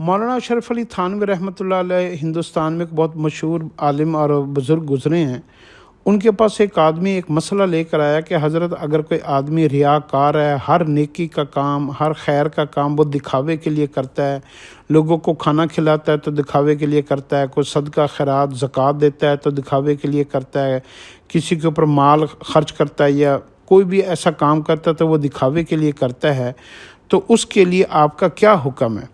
مولانا اشرف علی تھانوی رحمۃ اللہ علیہ ہندوستان میں ایک بہت مشہور عالم اور بزرگ گزرے ہیں۔ ان کے پاس ایک آدمی ایک مسئلہ لے کر آیا کہ حضرت اگر کوئی آدمی ریاکار ہے، ہر نیکی کا کام، ہر خیر کا کام وہ دکھاوے کے لیے کرتا ہے، لوگوں کو کھانا کھلاتا ہے تو دکھاوے کے لیے کرتا ہے، کوئی صدقہ خیرات زکوٰۃ دیتا ہے تو دکھاوے کے لیے کرتا ہے، کسی کے اوپر مال خرچ کرتا ہے یا کوئی بھی ایسا کام کرتا ہے تو وہ دکھاوے کے لیے کرتا ہے، تو اس کے لیے آپ کا کیا حکم ہے؟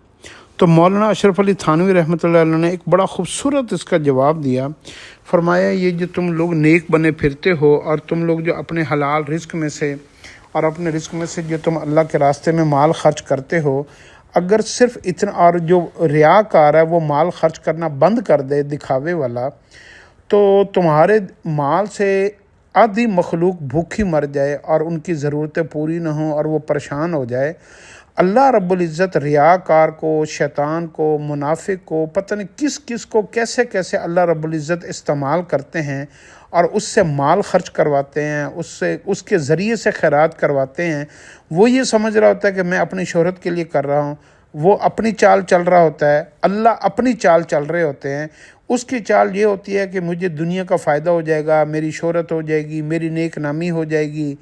تو مولانا اشرف علی تھانوی رحمۃ اللہ علیہ نے ایک بڑا خوبصورت اس کا جواب دیا۔ فرمایا یہ جو تم لوگ نیک بنے پھرتے ہو اور تم لوگ جو اپنے حلال رزق میں سے اور اپنے رزق میں سے جو تم اللہ کے راستے میں مال خرچ کرتے ہو، اگر صرف اتنا، اور جو ریاکار ہے وہ مال خرچ کرنا بند کر دے دکھاوے والا، تو تمہارے مال سے آدھی مخلوق بھوکی مر جائے اور ان کی ضرورتیں پوری نہ ہوں اور وہ پریشان ہو جائے۔ اللہ رب العزت ریاکار کو، شیطان کو، منافق کو، پتہ نہیں کس کس کو کیسے کیسے اللہ رب العزت استعمال کرتے ہیں اور اس سے مال خرچ کرواتے ہیں، اس کے ذریعے سے خیرات کرواتے ہیں۔ وہ یہ سمجھ رہا ہوتا ہے کہ میں اپنی شہرت کے لیے کر رہا ہوں، وہ اپنی چال چل رہا ہوتا ہے، اللہ اپنی چال چل رہے ہوتے ہیں۔ اس کی چال یہ ہوتی ہے کہ مجھے دنیا کا فائدہ ہو جائے گا، میری شہرت ہو جائے گی، میری نیک نامی ہو جائے گی،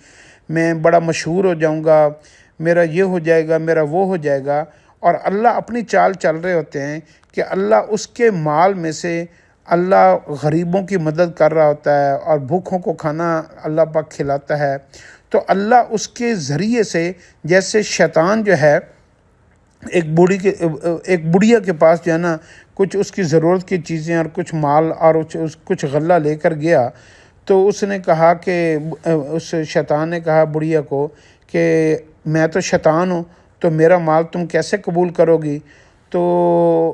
میں بڑا مشہور ہو جاؤں گا، میرا یہ ہو جائے گا، میرا وہ ہو جائے گا۔ اور اللہ اپنی چال چل رہے ہوتے ہیں کہ اللہ اس کے مال میں سے اللہ غریبوں کی مدد کر رہا ہوتا ہے اور بھوکوں کو کھانا اللہ پاک کھلاتا ہے۔ تو اللہ اس کے ذریعے سے، جیسے شیطان جو ہے ایک بڑھیا کے پاس جو ہے نا کچھ اس کی ضرورت کی چیزیں اور کچھ مال اور کچھ غلہ لے کر گیا، تو اس نے کہا کہ اس شیطان نے کہا بڑھیا کو کہ میں تو شیطان ہوں، تو میرا مال تم کیسے قبول کرو گی؟ تو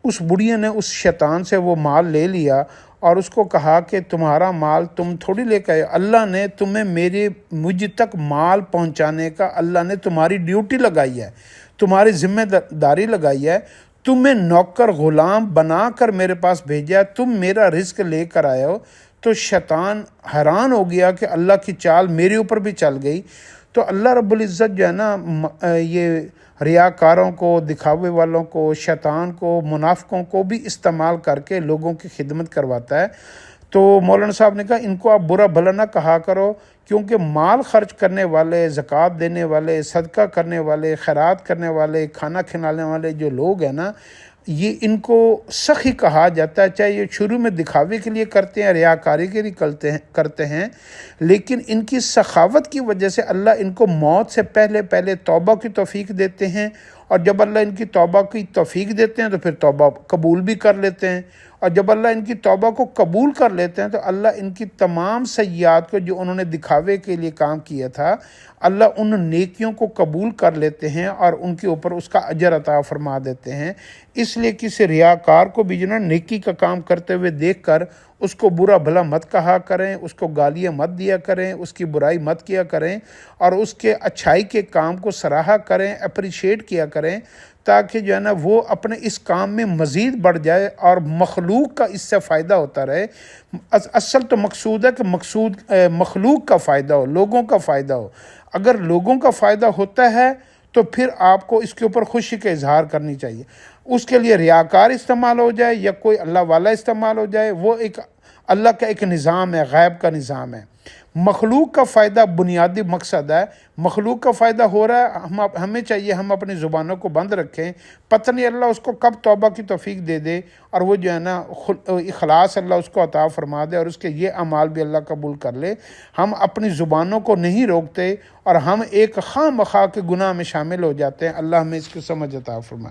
اس بڑھیا نے اس شیطان سے وہ مال لے لیا اور اس کو کہا کہ تمہارا مال تم تھوڑی لے کے آئے، اللہ نے تمہیں مجھ تک مال پہنچانے کا اللہ نے تمہاری ڈیوٹی لگائی ہے، تمہاری ذمہ داری لگائی ہے، تمہیں نوکر غلام بنا کر میرے پاس بھیجا ہے، تم میرا رزق لے کر آئے ہو۔ تو شیطان حیران ہو گیا کہ اللہ کی چال میرے اوپر بھی چل گئی۔ تو اللہ رب العزت جو ہے نا یہ ریاکاروں کو، دکھاوے والوں کو، شیطان کو، منافقوں کو بھی استعمال کر کے لوگوں کی خدمت کرواتا ہے۔ تو مولانا صاحب نے کہا ان کو آپ برا بھلا نہ کہا کرو، کیونکہ مال خرچ کرنے والے، زکوٰۃ دینے والے، صدقہ کرنے والے، خیرات کرنے والے، کھانا کھلانے والے جو لوگ ہیں نا، یہ ان کو سخی کہا جاتا ہے، چاہے یہ شروع میں دکھاوے کے لیے کرتے ہیں، ریاکاری کے لیے کرتے ہیں، لیکن ان کی سخاوت کی وجہ سے اللہ ان کو موت سے پہلے توبہ کی توفیق دیتے ہیں، اور جب اللہ ان کی توبہ کی توفیق دیتے ہیں تو پھر توبہ قبول بھی کر لیتے ہیں، اور جب اللہ ان کی توبہ کو قبول کر لیتے ہیں تو اللہ ان کی تمام سیئات کو جو انہوں نے دکھاوے کے لیے کام کیا تھا، اللہ ان نیکیوں کو قبول کر لیتے ہیں اور ان کے اوپر اس کا اجر عطا فرما دیتے ہیں۔ اس لیے کسی ریاکار کو بھی جو نا نیکی کا کام کرتے ہوئے دیکھ کر اس کو برا بھلا مت کہا کریں، اس کو گالیاں مت دیا کریں، اس کی برائی مت کیا کریں، اور اس کے اچھائی کے کام کو سراہا کریں، اپریشیٹ کیا کریں، تاکہ جو ہے نا وہ اپنے اس کام میں مزید بڑھ جائے اور مخلوق کا اس سے فائدہ ہوتا رہے۔ اصل تو مقصود ہے کہ مخلوق کا فائدہ ہو، لوگوں کا فائدہ ہو۔ اگر لوگوں کا فائدہ ہوتا ہے تو پھر آپ کو اس کے اوپر خوشی کا اظہار کرنی چاہیے۔ اس کے لیے ریاکار استعمال ہو جائے یا کوئی اللہ والا استعمال ہو جائے، وہ ایک اللہ کا ایک نظام ہے، غیب کا نظام ہے۔ مخلوق کا فائدہ بنیادی مقصد ہے، مخلوق کا فائدہ ہو رہا ہے، ہمیں چاہیے ہم اپنی زبانوں کو بند رکھیں، پتہ نہیں اللہ اس کو کب توبہ کی توفیق دے دے اور وہ جو ہے نا اخلاص اللہ اس کو عطا فرما دے اور اس کے یہ اعمال بھی اللہ قبول کر لے۔ ہم اپنی زبانوں کو نہیں روکتے اور ہم ایک خواہ مخواہ کے گناہ میں شامل ہو جاتے ہیں۔ اللہ ہمیں اس کی سمجھ عطا فرمائے۔